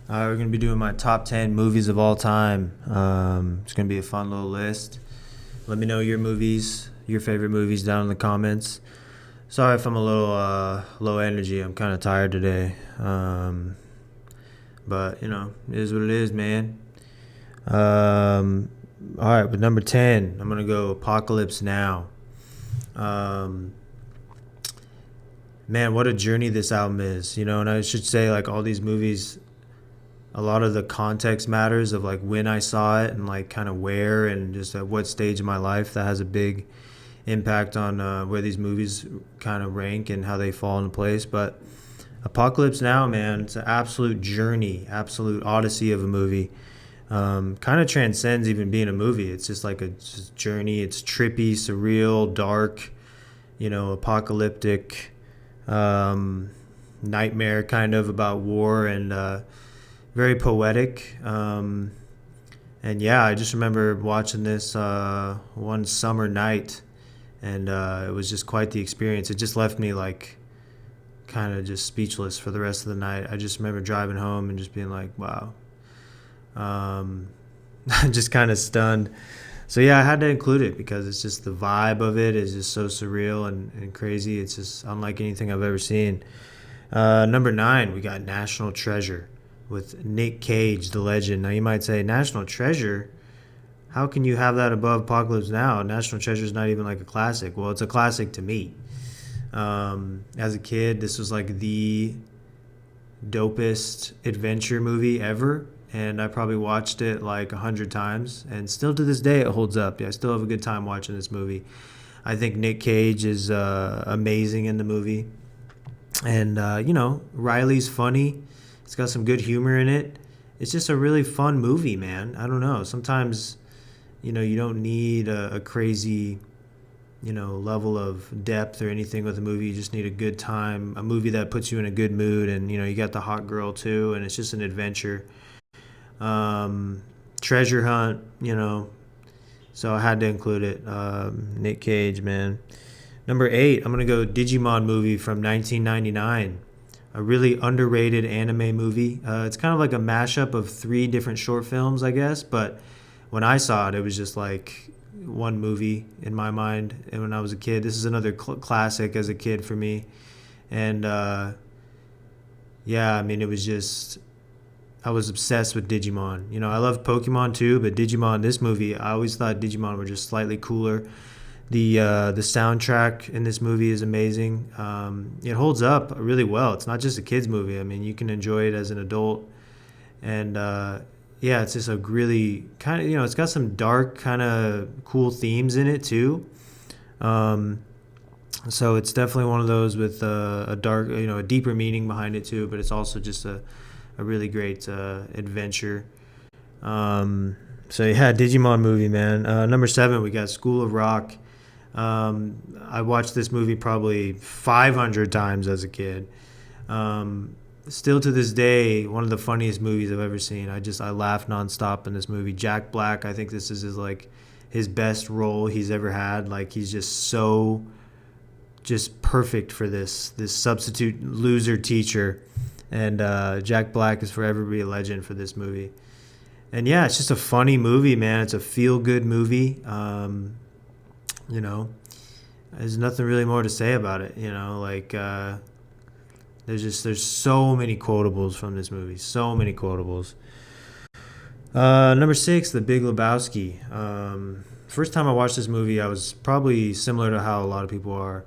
We're going to be doing my top 10 movies of all time. It's going to be a fun little list. Let me know your movies, your favorite movies down in the comments. Sorry if I'm a little low energy. I'm kind of tired today. But, it is what it is, man. All right, with number 10, I'm going to go Apocalypse Now. Um, Man, what a journey this album is, and I should say, like, all these movies, a lot of the context matters of like when I saw it and like kind of where and just at what stage of my life. That has a big impact on where these movies kind of rank and how they fall into place. But Apocalypse Now, man, it's an absolute journey, absolute odyssey of a movie. Kind of transcends even being a movie. It's just like a just journey. It's trippy, surreal, dark, apocalyptic, nightmare kind of about war and very poetic. And yeah, I just remember watching this one summer night, and it was just quite the experience. It just left me like kind of just speechless for the rest of the night. I just remember driving home and just being like, wow. Just kind of stunned. So yeah, I had to include it because it's just the vibe of it is just so surreal and crazy. It's just unlike anything I've ever seen. Number 9, we got National Treasure with Nick Cage, the legend. Now you might say, National Treasure? How can you have that above Apocalypse Now? National Treasure is not even like a classic. Well, it's a classic to me. As a kid, this was like the dopest adventure movie ever. And I probably watched it like 100 times. And still to this day, it holds up. Yeah, I still have a good time watching this movie. I think Nick Cage is amazing in the movie. And, Riley's funny. It's got some good humor in it. It's just a really fun movie, man. I don't know. Sometimes, you don't need a crazy, level of depth or anything with a movie. You just need a good time, a movie that puts you in a good mood. And, you got the hot girl, too, and it's just an adventure. Treasure hunt, so I had to include it. Nick Cage, man. Number 8, I'm going to go Digimon Movie from 1999. A really underrated anime movie. It's kind of like a mashup of 3 different short films, I guess. But when I saw it, it was just like one movie in my mind. And when I was a kid, this is another classic as a kid for me. And yeah, I mean, it was just, I was obsessed with Digimon. I love Pokemon too, but Digimon, this movie, I always thought Digimon were just slightly cooler. The soundtrack in this movie is amazing. It holds up really well. It's not just a kids movie. I mean, you can enjoy it as an adult, and yeah, it's just a really kind of it's got some dark kind of cool themes in it too. So it's definitely one of those with a dark, a deeper meaning behind it too. But it's also just a really great adventure. So yeah, Digimon Movie, man. Number 7, we got School of Rock. I watched this movie probably 500 times as a kid. Still to this day, one of the funniest movies I've ever seen. I laugh nonstop in this movie. Jack Black, I think this is his best role he's ever had. Like, he's just so just perfect for this substitute loser teacher. And Jack Black is forever be a legend for this movie. And yeah, it's just a funny movie, man. It's a feel-good movie. There's nothing really more to say about it. There's so many quotables from this movie. So many quotables. Number 6, The Big Lebowski. First time I watched this movie, I was probably similar to how a lot of people are.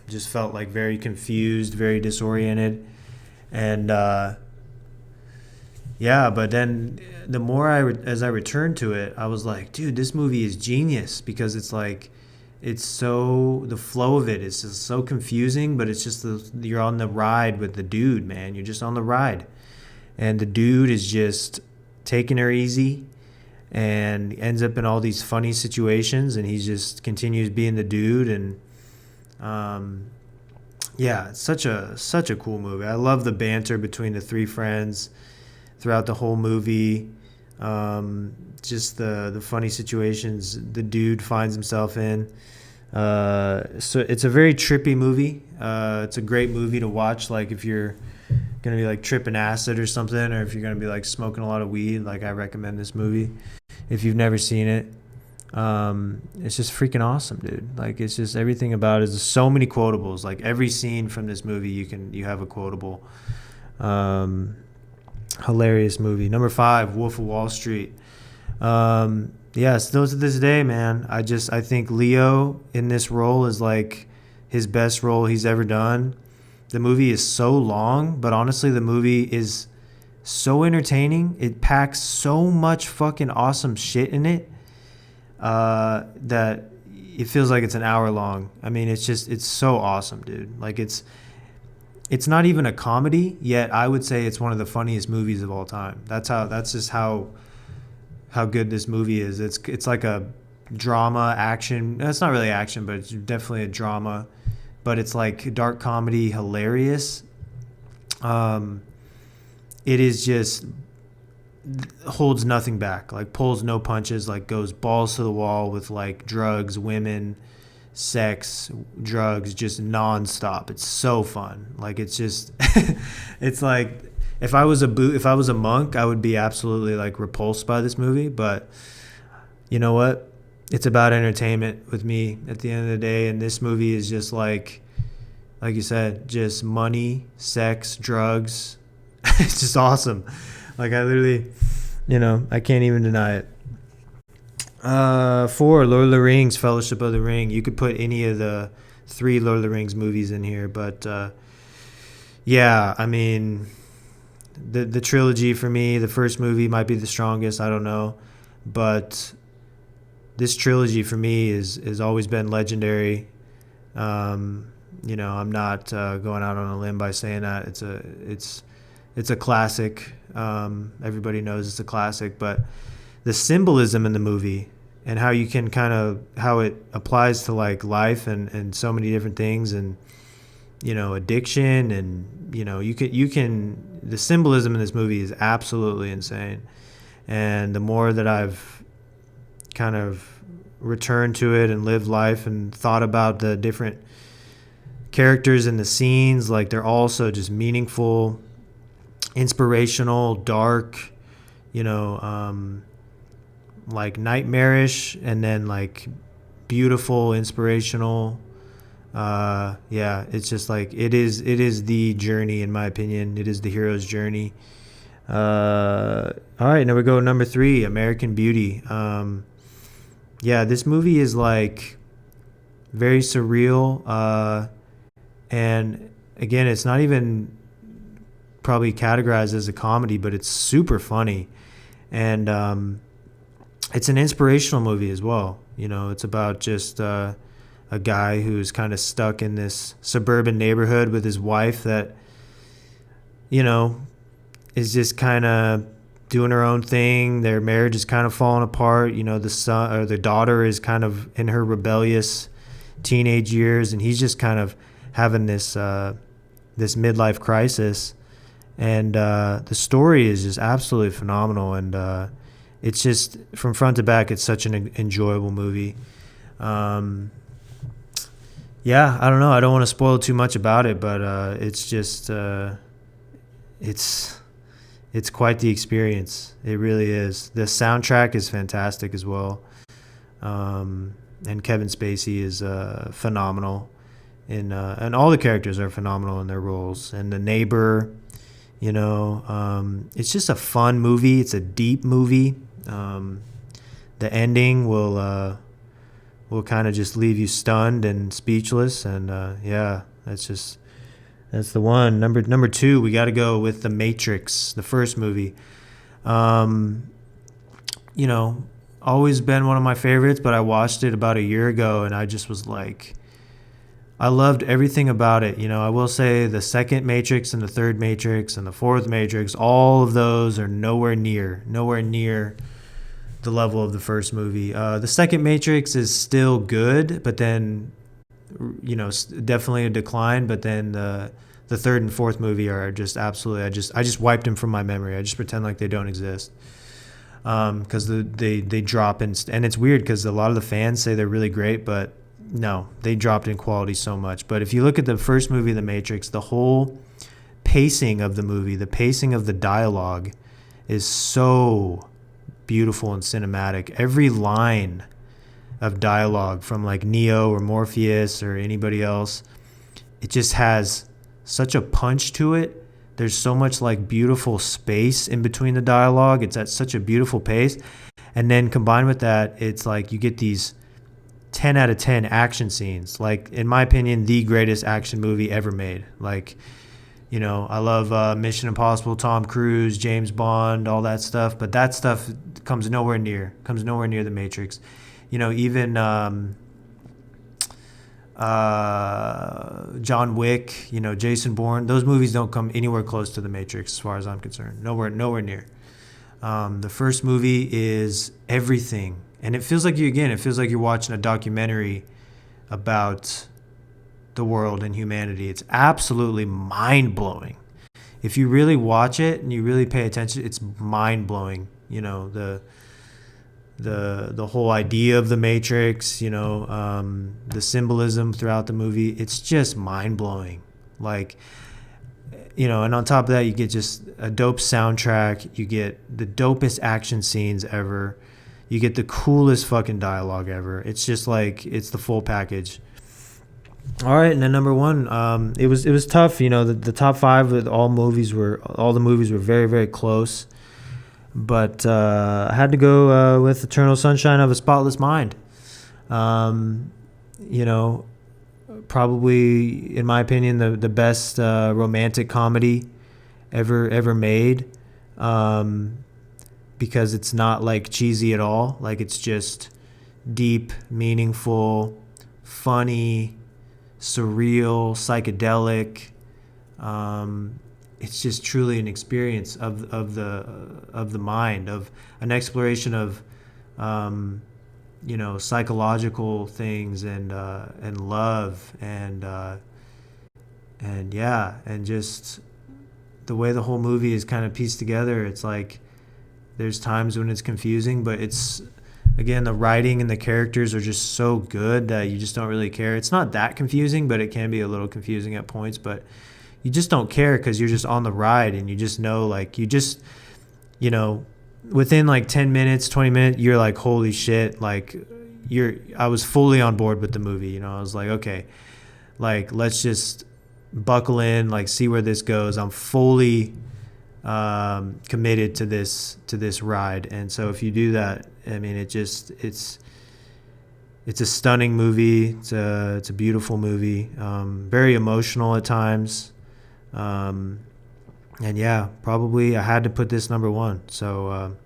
Just felt like very confused, very disoriented. And yeah, but then the more as I returned to it, I was like, dude, this movie is genius because it's like, the flow of it is just so confusing, but it's just you're on the ride with the dude, man. You're just on the ride. And the dude is just taking her easy and ends up in all these funny situations, and he just continues being the dude. And yeah, it's such a cool movie. I love the banter between the 3 friends throughout the whole movie. Just the funny situations the dude finds himself in. So it's a very trippy movie. It's a great movie to watch, like if you're gonna be like tripping acid or something, or if you're gonna be like smoking a lot of weed, like I recommend this movie. If you've never seen it, it's just freaking awesome, dude. Like it's just everything about it is so many quotables. Like every scene from this movie, you have a quotable. Um, Hilarious movie. Number 5, Wolf of Wall Street. Yes, still to this day, man. I think Leo in this role is like his best role he's ever done. The movie is so long, but honestly, the movie is so entertaining. It packs so much fucking awesome shit in it that it feels like it's an hour long. I mean, it's so awesome, dude. Like it's not even a comedy, yet I would say it's one of the funniest movies of all time. That's just how good this movie is. It's like a drama action. It's not really action, but it's definitely a drama. But it's like dark comedy, hilarious. It is just holds nothing back. Like pulls no punches. Like goes balls to the wall with like drugs, women, sex, drugs, just nonstop. It's so fun. Like it's just, it's like if I was a monk, I would be absolutely like repulsed by this movie. But you know what? It's about entertainment with me at the end of the day, and this movie is just like you said, just money, sex, drugs. It's just awesome. Like I literally, I can't even deny it. 4, Lord of the Rings, Fellowship of the Ring. You could put any of the 3 Lord of the Rings movies in here, but yeah, I mean, the trilogy for me, the first movie might be the strongest. I don't know, but this trilogy for me has always been legendary. I'm not going out on a limb by saying that it's a classic. Everybody knows it's a classic, but the symbolism in the movie and how you can how it applies to like life and so many different things, and addiction, and the symbolism in this movie is absolutely insane. And the more that I've kind of returned to it and lived life and thought about the different characters in the scenes, like they're all so just meaningful, inspirational, dark, like nightmarish, and then like beautiful, inspirational. It's just like it is the journey, in my opinion. It is the hero's journey. All right, now we go number 3, American Beauty. This movie is like very surreal, and again, it's not even probably categorized as a comedy, but it's super funny, and it's an inspirational movie as well. It's about just a guy who's kind of stuck in this suburban neighborhood with his wife that is just kind of doing her own thing. Their marriage is kind of falling apart. The son or the daughter is kind of in her rebellious teenage years, and he's just kind of having this midlife crisis. And the story is just absolutely phenomenal, and it's just from front to back, it's such an enjoyable movie. I don't know. I don't want to spoil too much about it, but it's just it's quite the experience. It really is. The soundtrack is fantastic as well, and Kevin Spacey is phenomenal, and all the characters are phenomenal in their roles. And the neighbor, it's just a fun movie. It's a deep movie. The ending will kind of just leave you stunned and speechless, and that's the one. Number 2, we got to go with The Matrix, the first movie. Always been one of my favorites, but I watched it about a year ago, and I just was like, I loved everything about it. I will say the second Matrix and the third Matrix and the fourth Matrix, all of those are nowhere near the level of the first movie. The second Matrix is still good, but then, definitely a decline. But then the third and fourth movie are just absolutely, I just wiped them from my memory. I just pretend like they don't exist. Because they drop in, and it's weird because a lot of the fans say they're really great, but no, they dropped in quality so much. But if you look at the first movie, The Matrix, the whole pacing of the movie, the pacing of the dialogue is so beautiful and cinematic. Every line of dialogue from like Neo or Morpheus or anybody else, it just has such a punch to it. There's so much like beautiful space in between the dialogue. It's at such a beautiful pace. And then combined with that, it's like you get these 10 out of 10 action scenes. Like, in my opinion, the greatest action movie ever made. Like, you know, I love Mission Impossible, Tom Cruise, James Bond, all that stuff. But that stuff comes nowhere near The Matrix. You know, even John Wick, you know, Jason Bourne, those movies don't come anywhere close to The Matrix as far as I'm concerned. Nowhere near. The first movie is everything. And it feels like you're watching a documentary about the world and humanity. It's absolutely mind-blowing. If you really watch it and you really pay attention, it's mind-blowing. You know, the whole idea of the Matrix, you know, the symbolism throughout the movie, it's just mind-blowing. Like, you know, and on top of that, you get just a dope soundtrack. You get the dopest action scenes ever. You get the coolest fucking dialogue ever. It's just like, it's the full package. All right, and then number one, it was tough. You know, the top five with all the movies were very, very close. But I had to go with Eternal Sunshine of a Spotless Mind. You know, probably, in my opinion, the best romantic comedy ever made. Because it's not like cheesy at all. Like, it's just deep, meaningful, funny, surreal, psychedelic. It's just truly an experience of the mind, of an exploration of you know, psychological things and love and yeah, and just the way the whole movie is kind of pieced together. It's like there's times when it's confusing, but it's, again, the writing and the characters are just so good that you just don't really care. It's not that confusing, but it can be a little confusing at points, but you just don't care because you're just on the ride and you just know, like, you know, within like 10 minutes, 20 minutes, you're like, holy shit, like, I was fully on board with the movie. You know, I was like, okay, like, let's just buckle in, like, see where this goes. I'm fully committed to this ride. And so if you do that, I mean, it's a stunning movie. It's a beautiful movie, very emotional at times. And yeah, probably I had to put this number one. So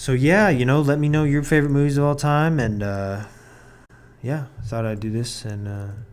yeah, you know, let me know your favorite movies of all time. And yeah, I thought I'd do this and